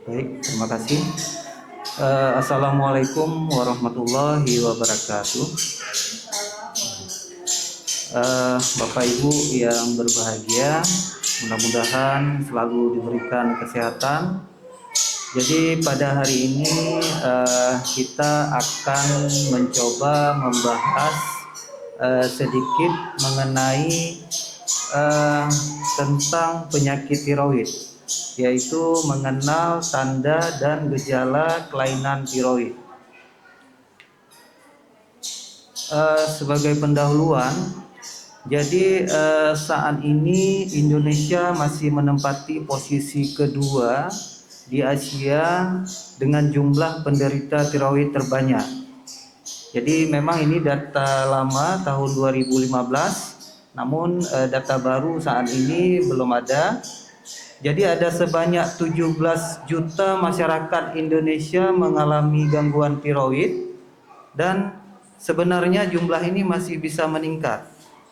Baik, terima kasih. Assalamualaikum warahmatullahi wabarakatuh. Bapak Ibu yang berbahagia, mudah-mudahan selalu diberikan kesehatan. Jadi pada hari ini kita akan mencoba membahas sedikit mengenai eh, tentang penyakit tiroid, yaitu mengenal tanda dan gejala kelainan tiroid. Sebagai pendahuluan, jadi saat ini Indonesia masih menempati posisi kedua di Asia dengan jumlah penderita tiroid terbanyak. Jadi memang ini data lama tahun 2015, namun data baru saat ini belum ada. Jadi ada sebanyak 17 juta masyarakat Indonesia mengalami gangguan tiroid, dan sebenarnya jumlah ini masih bisa meningkat,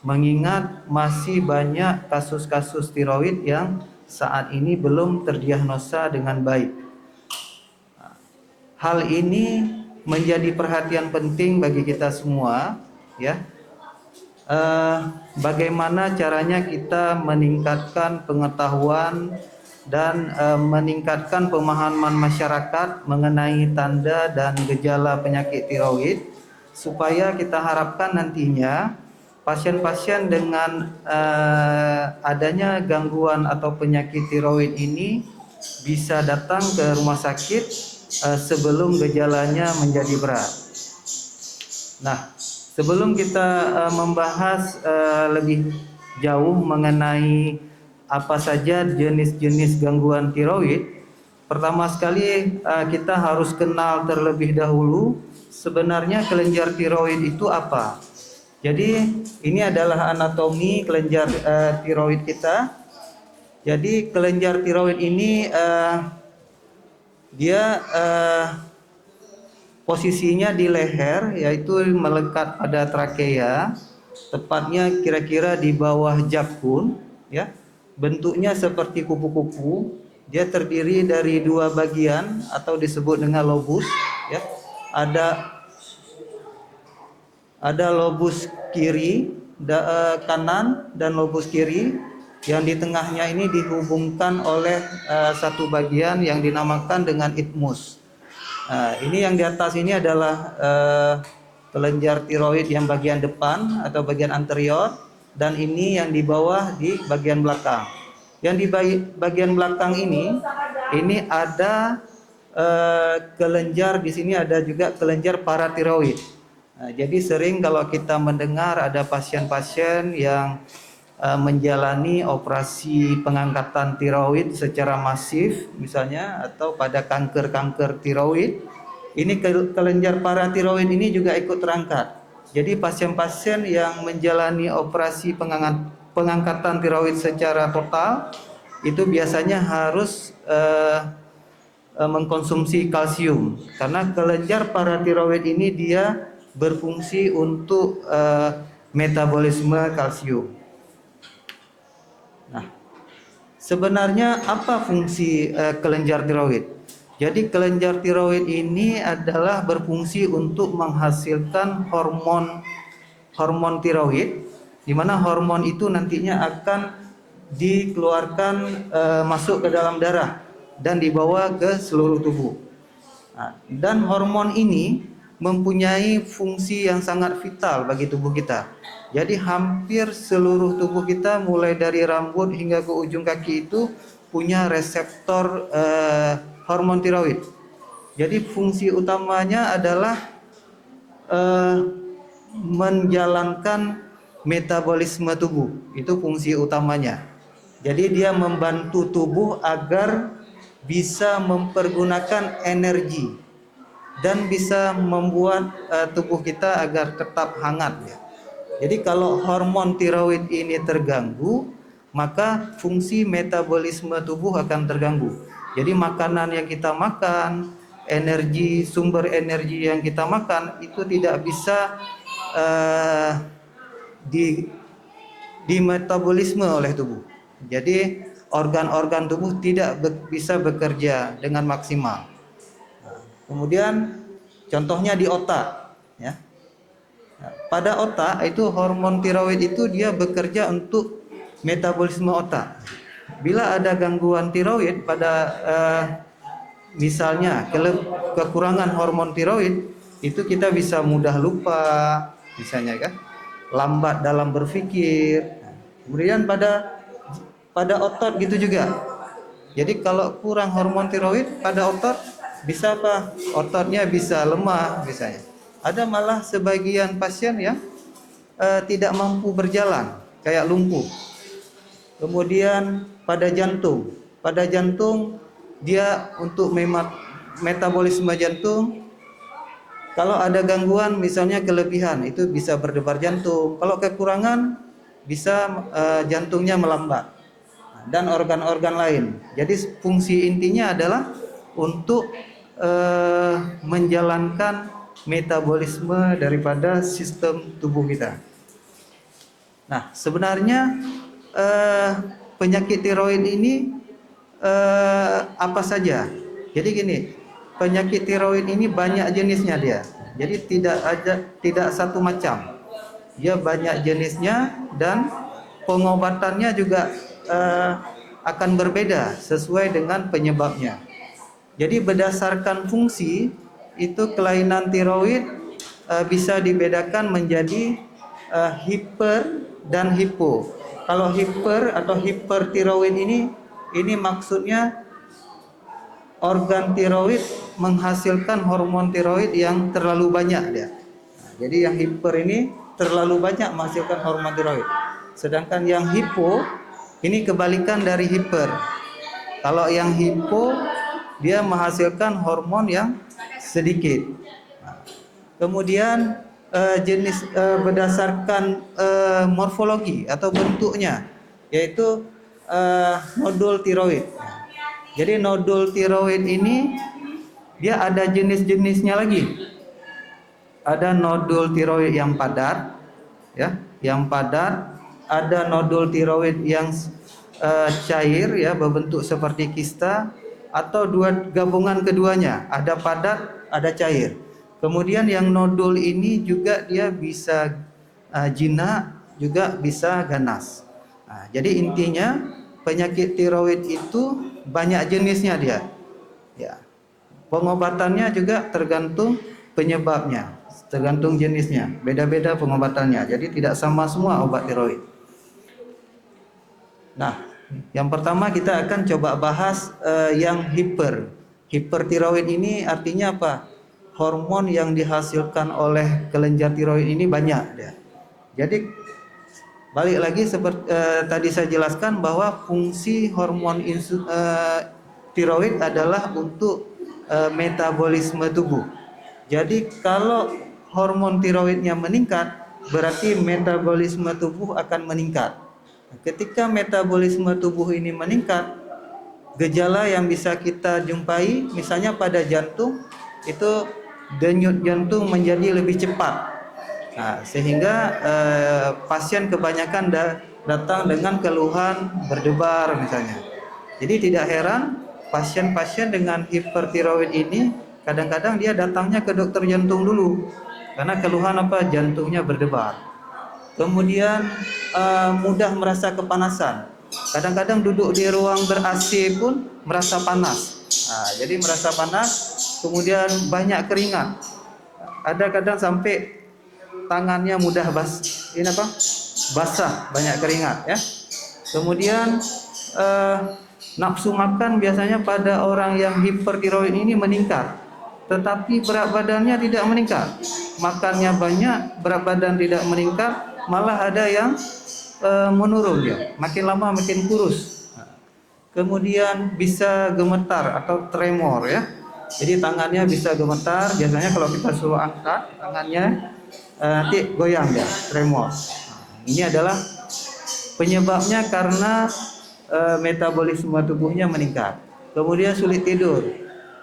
mengingat masih banyak kasus-kasus tiroid yang saat ini belum terdiagnosa dengan baik. Hal ini menjadi perhatian penting bagi kita semua, ya. Bagaimana caranya kita meningkatkan pengetahuan dan meningkatkan pemahaman masyarakat mengenai tanda dan gejala penyakit tiroid, supaya kita harapkan nantinya pasien-pasien dengan adanya gangguan atau penyakit tiroid ini bisa datang ke rumah sakit sebelum gejalanya menjadi berat. Nah, sebelum kita membahas lebih jauh mengenai apa saja jenis-jenis gangguan tiroid, pertama sekali kita harus kenal terlebih dahulu sebenarnya kelenjar tiroid itu apa. Jadi ini adalah anatomi kelenjar tiroid kita. Jadi kelenjar tiroid ini dia posisinya di leher, yaitu melekat pada trakea, tepatnya kira-kira di bawah jakun, ya. Bentuknya seperti kupu-kupu. Dia terdiri dari dua bagian atau disebut dengan lobus, ya. Ada lobus kiri, kanan dan lobus kiri. Yang di tengahnya ini dihubungkan oleh satu bagian yang dinamakan dengan isthmus. Ini yang di atas ini adalah kelenjar tiroid yang bagian depan atau bagian anterior, dan ini yang di bawah di bagian belakang. Yang di bagian belakang ini ada kelenjar, di sini ada juga kelenjar paratiroid. Jadi sering kalau kita mendengar ada pasien-pasien yang menjalani operasi pengangkatan tiroid secara masif misalnya, atau pada kanker-kanker tiroid, ini kelenjar paratiroid ini juga ikut terangkat. Jadi pasien-pasien yang menjalani operasi pengangkatan tiroid secara total itu biasanya harus mengkonsumsi kalsium, karena kelenjar paratiroid ini dia berfungsi untuk metabolisme kalsium. Nah, sebenarnya apa fungsi kelenjar tiroid? Jadi kelenjar tiroid ini adalah berfungsi untuk menghasilkan hormon tiroid, di mana hormon itu nantinya akan dikeluarkan masuk ke dalam darah dan dibawa ke seluruh tubuh. Nah, dan hormon ini mempunyai fungsi yang sangat vital bagi tubuh kita. Jadi hampir seluruh tubuh kita mulai dari rambut hingga ke ujung kaki itu punya reseptor hormon tiroid. Jadi fungsi utamanya adalah menjalankan metabolisme tubuh. Itu fungsi utamanya. Jadi dia membantu tubuh agar bisa mempergunakan energi dan bisa membuat tubuh kita agar tetap hangat, ya. Jadi kalau hormon tiroid ini terganggu, maka fungsi metabolisme tubuh akan terganggu. Jadi makanan yang kita makan, sumber energi yang kita makan itu tidak bisa di metabolisme oleh tubuh. Jadi organ-organ tubuh tidak bisa bekerja dengan maksimal. Kemudian contohnya di otak, ya. Pada otak itu hormon tiroid itu dia bekerja untuk metabolisme otak. Bila ada gangguan tiroid pada misalnya kekurangan hormon tiroid, itu kita bisa mudah lupa, misalnya kan, lambat dalam berpikir. Kemudian pada otot gitu juga. Jadi kalau kurang hormon tiroid pada otot, bisa apa? Ototnya bisa lemah misalnya. Ada malah sebagian pasien yang tidak mampu berjalan, kayak lumpuh. Kemudian pada jantung dia untuk metabolisme jantung, kalau ada gangguan misalnya kelebihan itu bisa berdebar jantung. Kalau kekurangan bisa jantungnya melambat dan organ-organ lain. Jadi fungsi intinya adalah untuk menjalankan metabolisme daripada sistem tubuh kita. Nah, sebenarnya penyakit tiroid ini apa saja? Jadi gini, penyakit tiroid ini banyak jenisnya dia. Jadi tidak satu macam. Dia banyak jenisnya dan pengobatannya juga akan berbeda sesuai dengan penyebabnya. Jadi berdasarkan fungsi itu kelainan tiroid bisa dibedakan menjadi hiper dan hipo. Kalau hiper atau hipertiroid ini maksudnya organ tiroid menghasilkan hormon tiroid yang terlalu banyak dia. Jadi yang hiper ini terlalu banyak menghasilkan hormon tiroid. Sedangkan yang hipo ini kebalikan dari hiper. Kalau yang hipo dia menghasilkan hormon yang sedikit. Kemudian jenis berdasarkan morfologi atau bentuknya, yaitu nodul tiroid. Jadi nodul tiroid ini dia ada jenis-jenisnya lagi. Ada nodul tiroid yang padat, ya, yang padat. Ada nodul tiroid yang cair, ya, berbentuk seperti kista, atau gabungan keduanya, ada padat, ada cair. Kemudian yang nodul ini juga dia bisa jinak, juga bisa ganas. Nah, jadi intinya penyakit tiroid itu banyak jenisnya dia. Ya. Pengobatannya juga tergantung penyebabnya, tergantung jenisnya, beda-beda pengobatannya. Jadi tidak sama semua obat tiroid. Nah, yang pertama kita akan coba bahas yang hipertiroid ini artinya apa? Hormon yang dihasilkan oleh kelenjar tiroid ini banyak ya. Jadi balik lagi seperti tadi saya jelaskan bahwa fungsi hormon tiroid adalah untuk metabolisme tubuh. Jadi kalau hormon tiroidnya meningkat, berarti metabolisme tubuh akan meningkat. Ketika metabolisme tubuh ini meningkat, gejala yang bisa kita jumpai misalnya pada jantung itu denyut jantung menjadi lebih cepat. Nah, sehingga pasien kebanyakan datang dengan keluhan berdebar misalnya. Jadi tidak heran pasien-pasien dengan hipertiroid ini kadang-kadang dia datangnya ke dokter jantung dulu karena keluhan apa? Jantungnya berdebar. Kemudian mudah merasa kepanasan. Kadang-kadang duduk di ruang ber-AC pun merasa panas. Nah, jadi merasa panas, kemudian banyak keringat. Ada kadang sampai tangannya mudah basah, banyak keringat ya. Kemudian nafsu makan biasanya pada orang yang hipertiroid ini meningkat, tetapi berat badannya tidak meningkat. Makannya banyak, berat badan tidak meningkat, malah ada yang menurun dia, makin lama makin kurus. Kemudian bisa gemetar atau tremor ya. Jadi tangannya bisa gemetar, biasanya kalau kita suruh angkat tangannya nanti goyang dia, tremor. Ini adalah penyebabnya karena metabolisme tubuhnya meningkat. Kemudian sulit tidur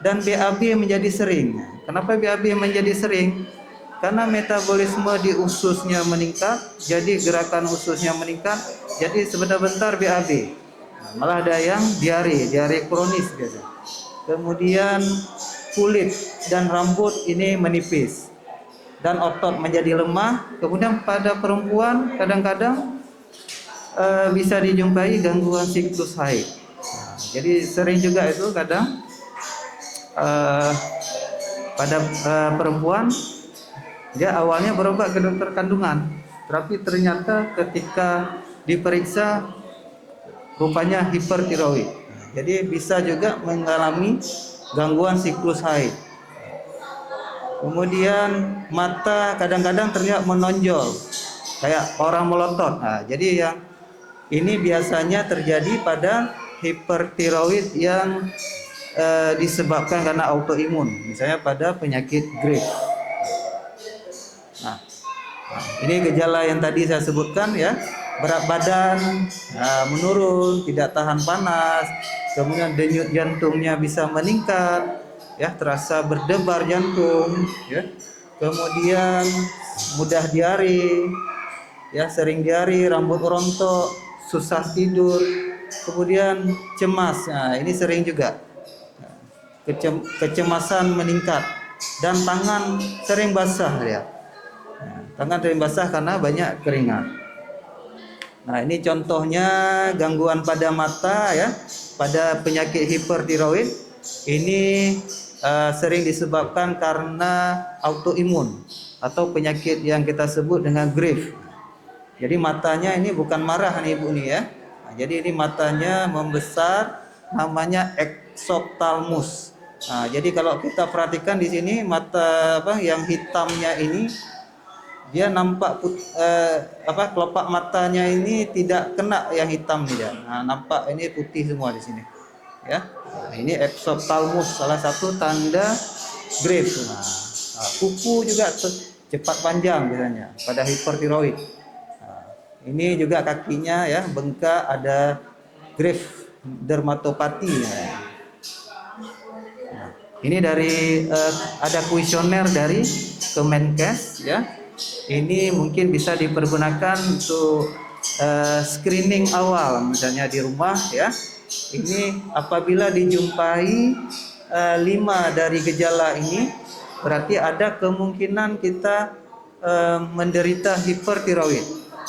dan BAB menjadi sering. Kenapa BAB menjadi sering? Karena metabolisme di ususnya meningkat, jadi gerakan ususnya meningkat, jadi sebentar-bentar BAB. Malah ada yang diare kronis biasa. Kemudian kulit dan rambut ini menipis dan otot menjadi lemah. Kemudian pada perempuan kadang-kadang bisa dijumpai gangguan siklus haid. Jadi sering juga itu kadang pada perempuan dia awalnya berobat ke dokter kandungan, tapi ternyata ketika diperiksa rupanya hipertiroid. Jadi bisa juga mengalami gangguan siklus haid. Kemudian mata kadang-kadang terlihat menonjol kayak orang melotot. Nah, jadi yang ini biasanya terjadi pada hipertiroid yang disebabkan karena autoimun, misalnya pada penyakit Graves. Nah, ini gejala yang tadi saya sebutkan ya, berat badan menurun, tidak tahan panas, kemudian denyut jantungnya bisa meningkat, ya terasa berdebar jantung, ya, kemudian mudah diare, ya sering diare, rambut rontok, susah tidur, kemudian cemas, nah ini sering juga. Kecemasan meningkat dan tangan sering basah ya. Tangan sering basah karena banyak keringat. Nah, ini contohnya gangguan pada mata ya, pada penyakit hipertiroid. Ini sering disebabkan karena autoimun atau penyakit yang kita sebut dengan Graves. Jadi matanya ini bukan marah nih Ibu nih ya. Nah, jadi ini matanya membesar, namanya exophthalmos. Nah, jadi kalau kita perhatikan di sini mata yang hitamnya ini dia nampak kelopak matanya ini tidak kena yang hitam nih ya. Nah, nampak ini putih semua di sini. Ya. Nah, ini exophthalmos salah satu tanda Graves. Nah, kuku juga cepat panjang biasanya pada hipertiroid. Nah, ini juga kakinya ya bengkak, ada Graves dermatopati. Ini dari ada kuesioner dari Kemenkes ya. Ini mungkin bisa dipergunakan untuk screening awal misalnya di rumah ya. Ini apabila dijumpai 5 dari gejala ini berarti ada kemungkinan kita menderita hipertiroid.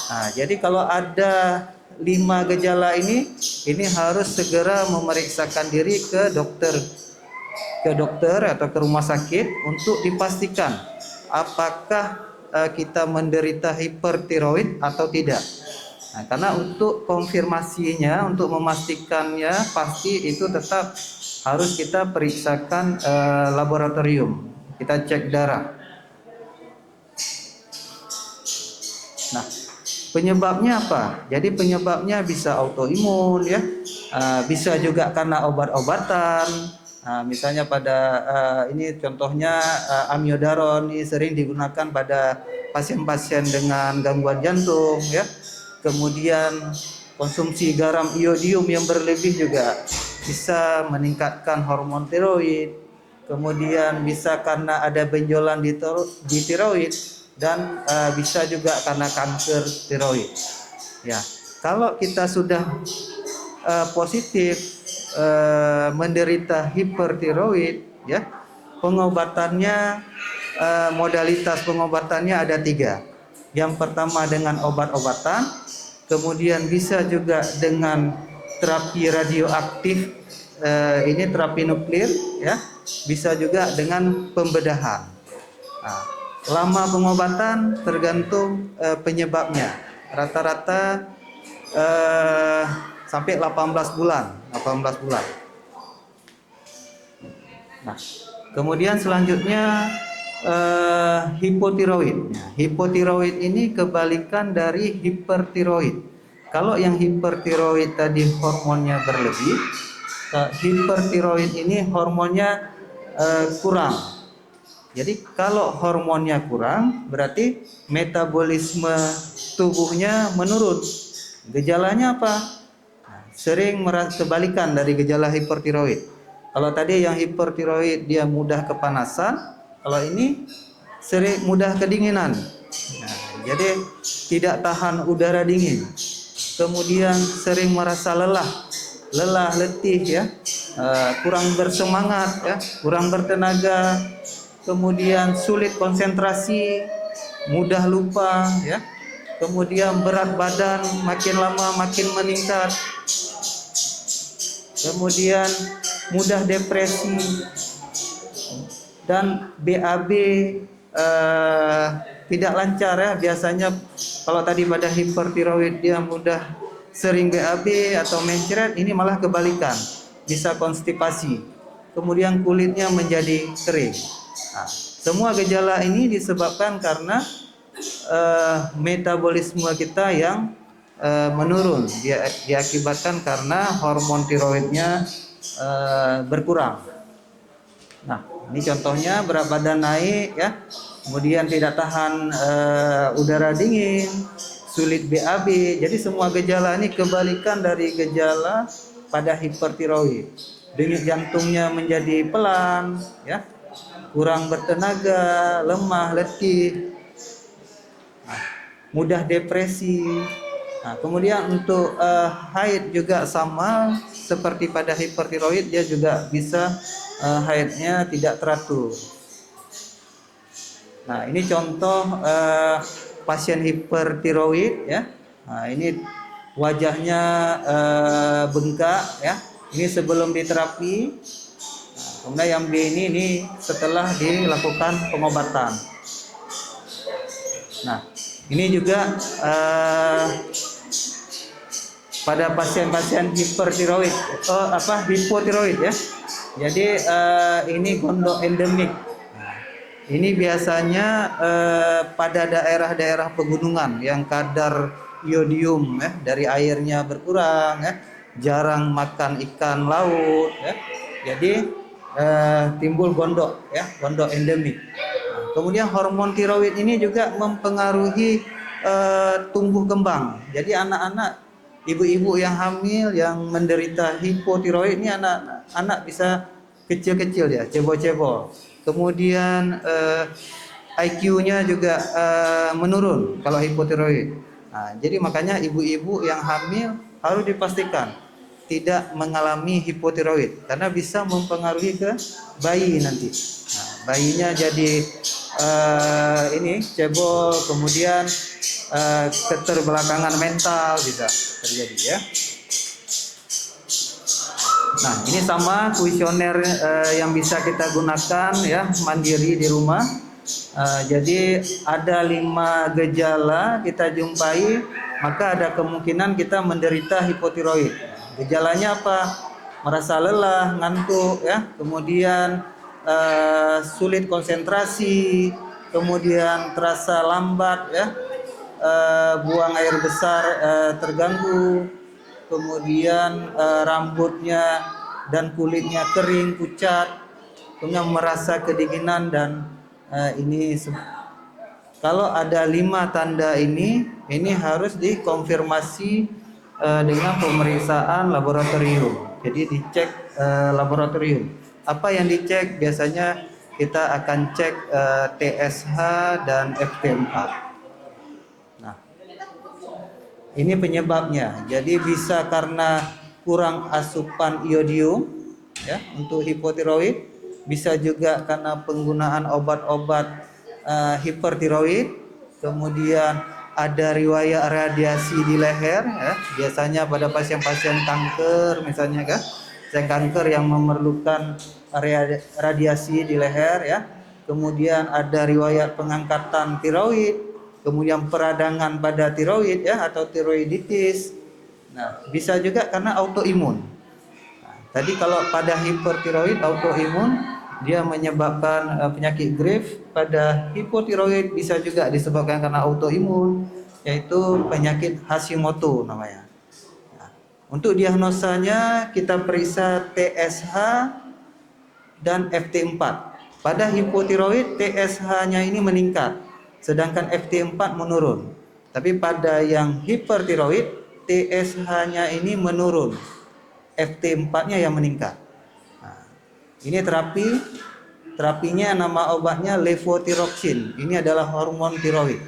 Nah, jadi kalau ada 5 gejala ini harus segera memeriksakan diri ke dokter atau ke rumah sakit untuk dipastikan apakah kita menderita hipertiroid atau tidak. Nah, karena untuk konfirmasinya, untuk memastikannya pasti itu tetap harus kita periksakan laboratorium. Kita cek darah. Nah, penyebabnya apa? Jadi penyebabnya bisa autoimun ya, bisa juga karena obat-obatan. Nah, misalnya pada ini contohnya amiodaron ini sering digunakan pada pasien-pasien dengan gangguan jantung ya. Kemudian konsumsi garam iodium yang berlebih juga bisa meningkatkan hormon tiroid. Kemudian bisa karena ada benjolan di tiroid dan bisa juga karena kanker tiroid. Ya, kalau kita sudah positif menderita hipertiroid ya, pengobatannya modalitas pengobatannya ada 3. Yang pertama dengan obat-obatan, kemudian bisa juga dengan terapi radioaktif, ini terapi nuklir ya, bisa juga dengan pembedahan. Nah, lama pengobatan tergantung penyebabnya, rata-rata sampai 18 bulan. Nah, kemudian selanjutnya hipotiroid. Hipotiroid ini kebalikan dari hipertiroid. Kalau yang hipertiroid tadi hormonnya berlebih, hipertiroid ini hormonnya kurang. Jadi kalau hormonnya kurang, berarti metabolisme tubuhnya menurun. Gejalanya apa? Sering merasa kebalikan dari gejala hipertiroid. Kalau tadi yang hipertiroid dia mudah kepanasan, kalau ini sering mudah kedinginan. Nah, jadi tidak tahan udara dingin. Kemudian sering merasa lelah. lelah, letih ya, kurang bersemangat ya, kurang bertenaga, kemudian sulit konsentrasi, mudah lupa ya, kemudian berat badan makin lama makin meningkat, kemudian mudah depresi, dan BAB tidak lancar ya. Biasanya kalau tadi pada hipertiroid dia mudah sering BAB atau mencret, ini malah kebalikan, bisa konstipasi, kemudian kulitnya menjadi kering. Nah, semua gejala ini disebabkan karena metabolisme kita yang menurun, diakibatkan karena hormon tiroidnya berkurang. Nah, ini contohnya berat badan naik ya, kemudian tidak tahan udara dingin, sulit BAB. Jadi semua gejala ini kebalikan dari gejala pada hipertiroid. Denyut jantungnya menjadi pelan ya, kurang bertenaga, lemah, letih, mudah depresi. Nah, kemudian untuk haid juga sama seperti pada hipertiroid, dia juga bisa haidnya tidak teratur. Nah, ini contoh pasien hipertiroid ya. Nah, ini wajahnya bengkak ya. Ini sebelum diterapi. Nah, kemudian yang B ini setelah dilakukan pengobatan. Nah, ini juga pada pasien-pasien hipertiroid, hipotiroid ya. Jadi ini gondok endemik. Ini biasanya pada daerah-daerah pegunungan yang kadar iodium ya, dari airnya berkurang ya, jarang makan ikan laut ya. Jadi timbul gondok ya, gondok endemik. Kemudian hormon tiroid ini juga mempengaruhi tumbuh kembang. Jadi anak-anak, ibu-ibu yang hamil yang menderita hipotiroid ini anak bisa kecil-kecil ya, cebol-cebol. Kemudian IQ-nya juga menurun kalau hipotiroid. Nah, jadi makanya ibu-ibu yang hamil harus dipastikan tidak mengalami hipotiroid karena bisa mempengaruhi ke bayi nanti. Nah, bayinya jadi ini cebol, kemudian keterbelakangan mental bisa terjadi ya. Nah, ini sama kuesioner yang bisa kita gunakan ya, mandiri di rumah. Jadi ada 5 gejala kita jumpai, maka ada kemungkinan kita menderita hipotiroid. Gejalanya apa? Merasa lelah, ngantuk ya, kemudian sulit konsentrasi, kemudian terasa lambat ya, buang air besar terganggu, kemudian rambutnya dan kulitnya kering, pucat, kemudian merasa kedinginan. Dan ini kalau ada 5 tanda ini harus dikonfirmasi dengan pemeriksaan laboratorium. Jadi dicek laboratorium. Apa yang dicek? Biasanya kita akan cek TSH dan FT4. Nah, ini penyebabnya. Jadi bisa karena kurang asupan iodium ya untuk hipotiroid, bisa juga karena penggunaan obat-obat hipertiroid, kemudian ada riwayat radiasi di leher ya. Biasanya pada pasien-pasien kanker misalnya kan, pasien kanker yang memerlukan radiasi di leher ya. Kemudian ada riwayat pengangkatan tiroid, kemudian peradangan pada tiroid ya atau tiroiditis. Nah, bisa juga karena autoimun. Nah, tadi kalau pada hipertiroid autoimun, dia menyebabkan penyakit Graves. Pada hipotiroid bisa juga disebabkan karena autoimun, yaitu penyakit Hashimoto namanya. Nah, untuk diagnosanya kita periksa TSH dan FT4. Pada hipotiroid TSH-nya ini meningkat, sedangkan FT4 menurun. Tapi pada yang hipertiroid TSH-nya ini menurun, FT4-nya yang meningkat. Nah, ini terapinya nama obatnya levothyroxine. Ini adalah hormon tiroid.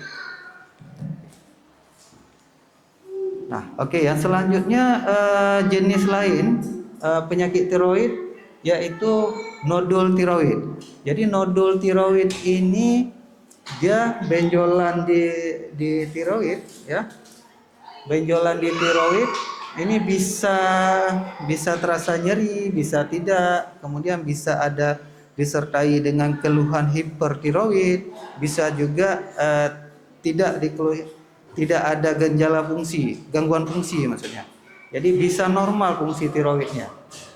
Nah, oke, yang selanjutnya jenis lain penyakit tiroid yaitu nodul tiroid. Jadi nodul tiroid ini dia benjolan di tiroid, ya. Benjolan di tiroid ini bisa terasa nyeri, bisa tidak, kemudian bisa ada disertai dengan keluhan hipertiroid, bisa juga tidak ada gejala fungsi, gangguan fungsi maksudnya. Jadi bisa normal fungsi tiroidnya.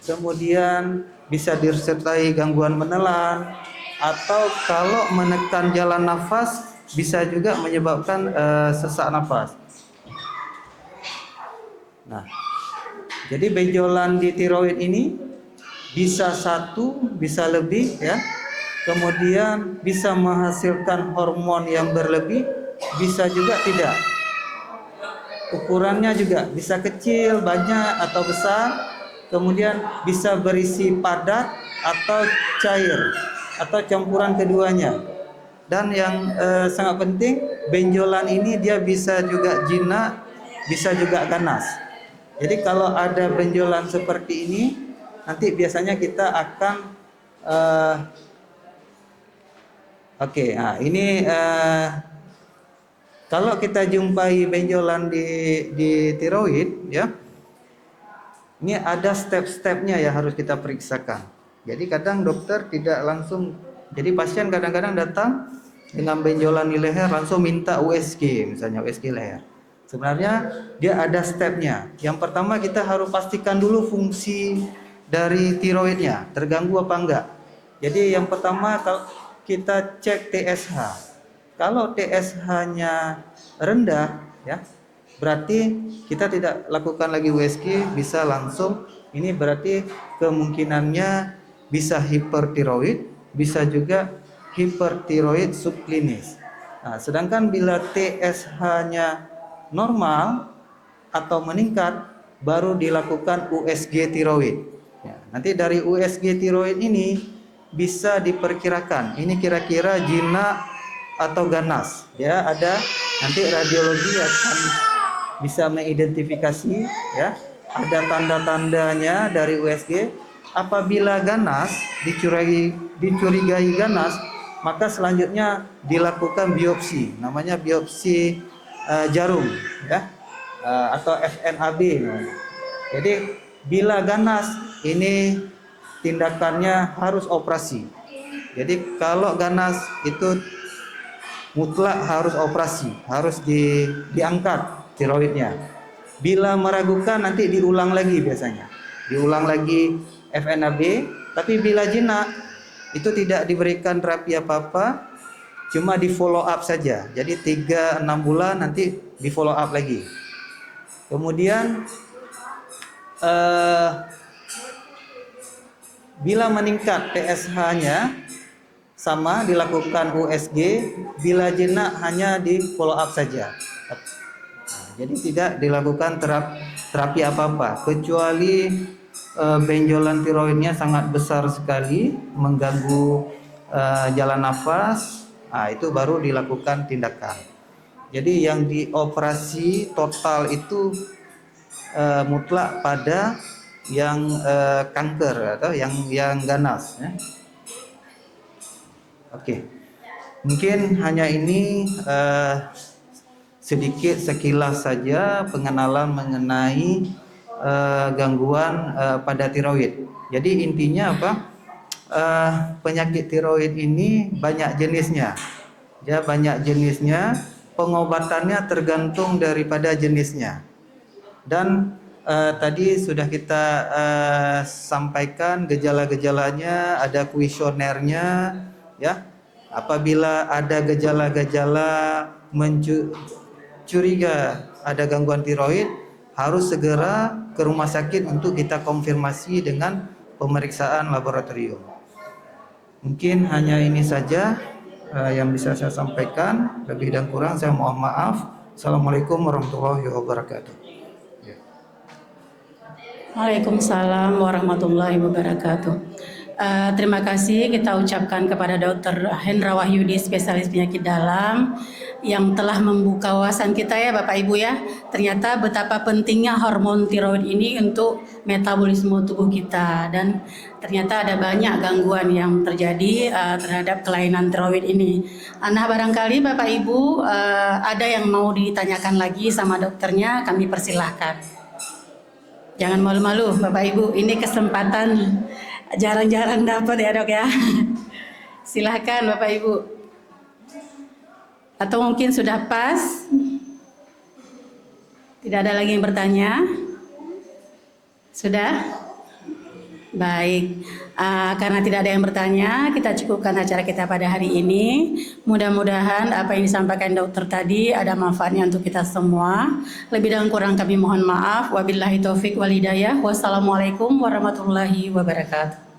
Kemudian bisa disertai gangguan menelan, atau kalau menekan jalan nafas bisa juga menyebabkan sesak nafas. Nah, jadi benjolan di tiroid ini bisa satu, bisa lebih, ya. Kemudian bisa menghasilkan hormon yang berlebih, bisa juga tidak. Ukurannya juga bisa kecil, banyak atau besar. Kemudian bisa berisi padat atau cair, atau campuran keduanya. Dan yang sangat penting, benjolan ini dia bisa juga jinak, bisa juga ganas. Jadi kalau ada benjolan seperti ini, nanti biasanya kita akan nah ini kalau kita jumpai benjolan di tiroid, ya, ini ada step-stepnya ya, harus kita periksakan. Jadi kadang dokter tidak langsung, jadi pasien kadang-kadang datang dengan benjolan di leher langsung minta USG, misalnya USG leher. Sebenarnya dia ada stepnya. Yang pertama kita harus pastikan dulu fungsi dari tiroidnya terganggu apa enggak. Jadi yang pertama kalau kita cek TSH. Kalau TSH-nya rendah, ya, berarti kita tidak lakukan lagi USG, bisa langsung. Ini berarti kemungkinannya bisa hipertiroid, bisa juga hipertiroid subklinis. Nah, sedangkan bila TSH-nya normal atau meningkat, baru dilakukan USG tiroid. Ya, nanti dari USG tiroid ini bisa diperkirakan ini kira-kira jinak atau ganas. Ya, ada nanti radiologi akan bisa mengidentifikasi, ya. Ada tanda-tandanya dari USG. Apabila ganas, dicurigai ganas, maka selanjutnya dilakukan biopsi, namanya biopsi jarum, ya, atau FNAB. Jadi bila ganas ini tindakannya harus operasi. Jadi kalau ganas itu mutlak harus operasi, harus diangkat tiroidnya. Bila meragukan nanti diulang lagi biasanya. Diulang lagi FNAB, tapi bila jinak itu tidak diberikan terapi apa-apa, cuma di follow up saja. Jadi 3-6 bulan nanti di follow up lagi. Kemudian bila meningkat TSH-nya sama dilakukan USG, bila jinak hanya di follow up saja. Jadi tidak dilakukan terapi apa-apa, kecuali benjolan tiroidnya sangat besar sekali, mengganggu jalan nafas. Nah, itu baru dilakukan tindakan. Jadi yang dioperasi total itu mutlak pada yang kanker atau yang ganas, ya. Oke, mungkin hanya ini sedikit sekilas saja pengenalan mengenai gangguan pada tiroid. Jadi intinya apa? Penyakit tiroid ini banyak jenisnya. Ya, banyak jenisnya. Pengobatannya tergantung daripada jenisnya. Dan tadi sudah kita sampaikan gejala-gejalanya, ada kuesionernya, ya. Apabila ada gejala-gejala curiga ada gangguan tiroid, harus segera ke rumah sakit untuk kita konfirmasi dengan pemeriksaan laboratorium. Mungkin hanya ini saja yang bisa saya sampaikan. Lebih dan kurang saya mohon maaf. Assalamualaikum warahmatullahi wabarakatuh. Waalaikumsalam warahmatullahi wabarakatuh. Terima kasih kita ucapkan kepada Dr. Hendra Wahyudi, spesialis penyakit dalam, yang telah membuka wawasan kita ya Bapak Ibu ya. Ternyata betapa pentingnya hormon tiroid ini untuk metabolisme tubuh kita, dan ternyata ada banyak gangguan yang terjadi terhadap kelainan tiroid ini. Nah, barangkali Bapak Ibu ada yang mau ditanyakan lagi sama dokternya, kami persilahkan. Jangan malu-malu Bapak Ibu, ini kesempatan jarang-jarang dapat ya Dok ya. Silahkan Bapak Ibu. Atau mungkin sudah pas? Tidak ada lagi yang bertanya? Sudah? Baik, karena tidak ada yang bertanya, kita cukupkan acara kita pada hari ini. Mudah-mudahan apa yang disampaikan dokter tadi ada manfaatnya untuk kita semua. Lebih dan kurang kami mohon maaf. Wabillahi taufik wal hidayah. Wassalamualaikum warahmatullahi wabarakatuh.